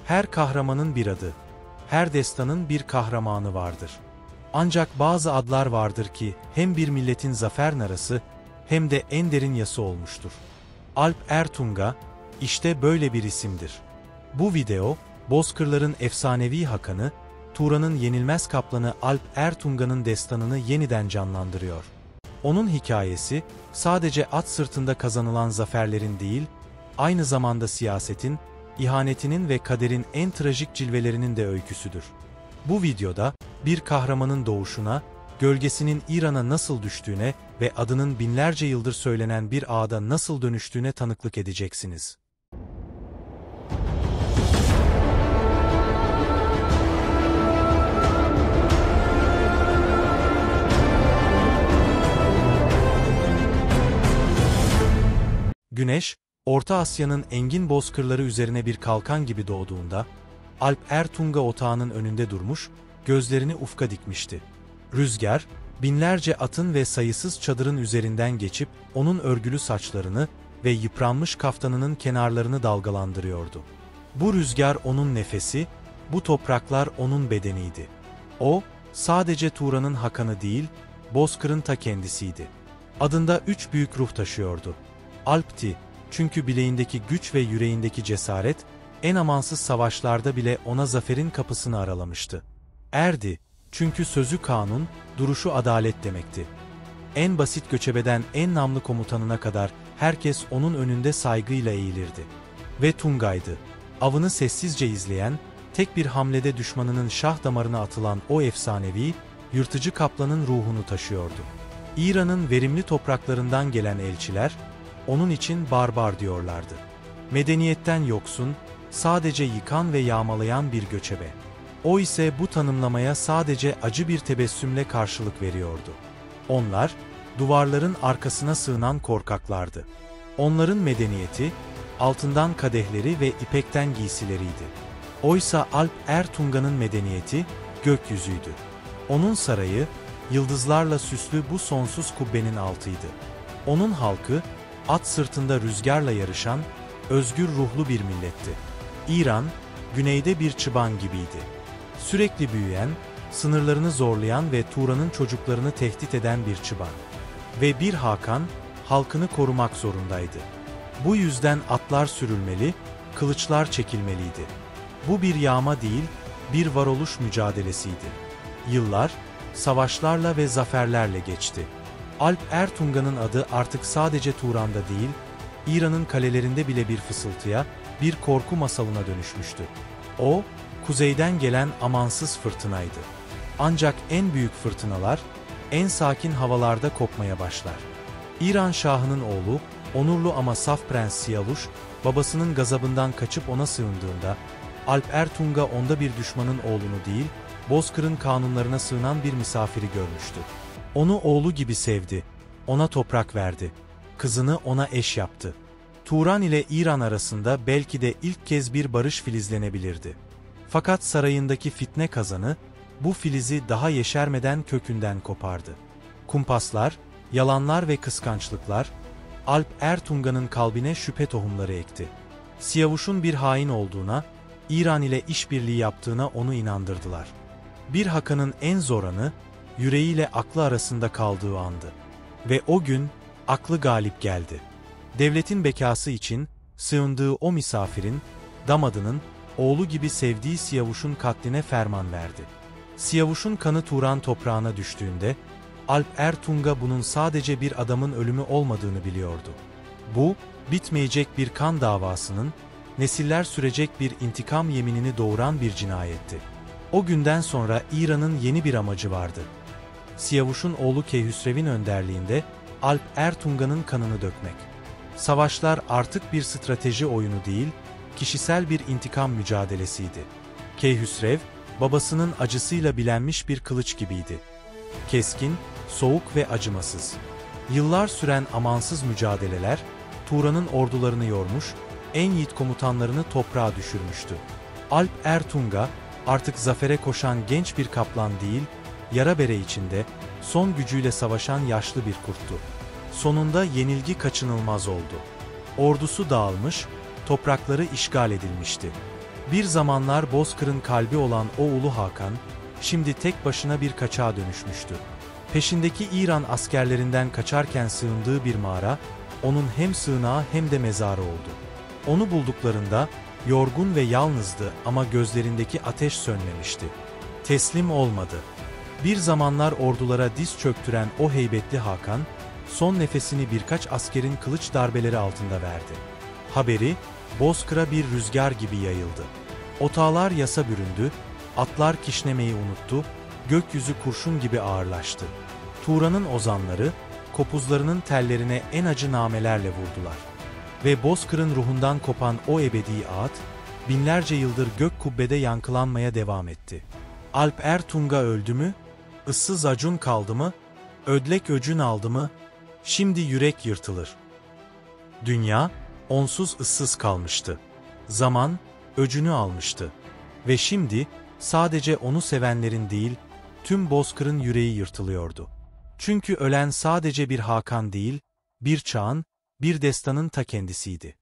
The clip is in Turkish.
Her kahramanın bir adı, her destanın bir kahramanı vardır. Ancak bazı adlar vardır ki hem bir milletin zafer narası hem de en derin yası olmuştur. Alp Ertuğrul, işte böyle bir isimdir. Bu video, Bozkırların efsanevi hakanı, Turan'ın yenilmez kaplanı Alp Ertuğrul'un destanını yeniden canlandırıyor. Onun hikayesi, sadece at sırtında kazanılan zaferlerin değil, aynı zamanda siyasetin, ihanetinin ve kaderin en trajik cilvelerinin de öyküsüdür. Bu videoda, bir kahramanın doğuşuna, gölgesinin İran'a nasıl düştüğüne ve adının binlerce yıldır söylenen bir ağda nasıl dönüştüğüne tanıklık edeceksiniz. Güneş, Orta Asya'nın engin bozkırları üzerine bir kalkan gibi doğduğunda, Alp Ertuğrul otağının önünde durmuş, gözlerini ufka dikmişti. Rüzgar, binlerce atın ve sayısız çadırın üzerinden geçip onun örgülü saçlarını ve yıpranmış kaftanının kenarlarını dalgalandırıyordu. Bu rüzgar onun nefesi, bu topraklar onun bedeniydi. O, sadece Turan'ın hakanı değil, Bozkır'ın ta kendisiydi. Adında 3 büyük ruh taşıyordu. Alp'ti, çünkü bileğindeki güç ve yüreğindeki cesaret, en amansız savaşlarda bile ona zaferin kapısını aralamıştı. Erdi, çünkü sözü kanun, duruşu adalet demekti. En basit göçebeden en namlı komutanına kadar herkes onun önünde saygıyla eğilirdi. Ve Tungay'dı, avını sessizce izleyen, tek bir hamlede düşmanının şah damarına atılan o efsanevi, yırtıcı kaplanın ruhunu taşıyordu. İran'ın verimli topraklarından gelen elçiler, onun için barbar diyorlardı. Medeniyetten yoksun, sadece yıkan ve yağmalayan bir göçebe. O ise bu tanımlamaya sadece acı bir tebessümle karşılık veriyordu. Onlar, duvarların arkasına sığınan korkaklardı. Onların medeniyeti, altından kadehleri ve ipekten giysileriydi. Oysa Alp Ertuğrul'un medeniyeti, gökyüzüydü. Onun sarayı, yıldızlarla süslü bu sonsuz kubbenin altıydı. Onun halkı, at sırtında rüzgarla yarışan, özgür ruhlu bir milletti. İran, güneyde bir çıban gibiydi. Sürekli büyüyen, sınırlarını zorlayan ve Turan'ın çocuklarını tehdit eden bir çıban. Ve bir hakan, halkını korumak zorundaydı. Bu yüzden atlar sürülmeli, kılıçlar çekilmeliydi. Bu bir yağma değil, bir varoluş mücadelesiydi. Yıllar, savaşlarla ve zaferlerle geçti. Alp Ertuğrul'un adı artık sadece Turan'da değil, İran'ın kalelerinde bile bir fısıltıya, bir korku masalına dönüşmüştü. O, kuzeyden gelen amansız fırtınaydı. Ancak en büyük fırtınalar, en sakin havalarda kopmaya başlar. İran Şahı'nın oğlu, onurlu ama saf Prens Siyavuş, babasının gazabından kaçıp ona sığındığında, Alp Ertuğrul onda bir düşmanın oğlunu değil, Bozkır'ın kanunlarına sığınan bir misafiri görmüştü. Onu oğlu gibi sevdi, ona toprak verdi, kızını ona eş yaptı. Turan ile İran arasında belki de ilk kez bir barış filizlenebilirdi. Fakat sarayındaki fitne kazanı, bu filizi daha yeşermeden kökünden kopardı. Kumpaslar, yalanlar ve kıskançlıklar, Alp Ertuğrul'un kalbine şüphe tohumları ekti. Siyavuş'un bir hain olduğuna, İran ile işbirliği yaptığına onu inandırdılar. Bir hakanın en zor anı, yüreğiyle aklı arasında kaldığı andı. Ve o gün, aklı galip geldi. Devletin bekası için, sığındığı o misafirin, damadının, oğlu gibi sevdiği Siyavuş'un katline ferman verdi. Siyavuş'un kanı Turan toprağına düştüğünde, Alp Ertuğrul bunun sadece bir adamın ölümü olmadığını biliyordu. Bu, bitmeyecek bir kan davasının, nesiller sürecek bir intikam yeminini doğuran bir cinayetti. O günden sonra İran'ın yeni bir amacı vardı. Siyavuş'un oğlu Keyhüsrev'in önderliğinde, Alp Ertuğrul'un kanını dökmek. Savaşlar artık bir strateji oyunu değil, kişisel bir intikam mücadelesiydi. Keyhüsrev, babasının acısıyla bilenmiş bir kılıç gibiydi. Keskin, soğuk ve acımasız. Yıllar süren amansız mücadeleler, Turan'ın ordularını yormuş, en yiğit komutanlarını toprağa düşürmüştü. Alp Ertuğrul, artık zafere koşan genç bir kaplan değil, yara bere içinde, son gücüyle savaşan yaşlı bir kurttu. Sonunda yenilgi kaçınılmaz oldu. Ordusu dağılmış, toprakları işgal edilmişti. Bir zamanlar Bozkır'ın kalbi olan o Ulu Hakan, şimdi tek başına bir kaçağa dönüşmüştü. Peşindeki İran askerlerinden kaçarken sığındığı bir mağara, onun hem sığınağı hem de mezarı oldu. Onu bulduklarında, yorgun ve yalnızdı ama gözlerindeki ateş sönmemişti. Teslim olmadı. Bir zamanlar ordulara diz çöktüren o heybetli Hakan, son nefesini birkaç askerin kılıç darbeleri altında verdi. Haberi, Bozkır'a bir rüzgar gibi yayıldı. Otağlar yasa büründü, atlar kişnemeyi unuttu, gökyüzü kurşun gibi ağırlaştı. Tuğra'nın ozanları, kopuzlarının tellerine en acı namelerle vurdular. Ve Bozkır'ın ruhundan kopan o ebedi ağıt, binlerce yıldır gök kubbede yankılanmaya devam etti. Alp Ertunga öldü mü? Issız Acun kaldı mı? Ödlek öcün aldı mı? Şimdi yürek yırtılır. Dünya, onsuz ıssız kalmıştı. Zaman, öcünü almıştı. Ve şimdi, sadece onu sevenlerin değil, tüm Bozkır'ın yüreği yırtılıyordu. Çünkü ölen sadece bir Hakan değil, bir çağın, bir destanın ta kendisiydi.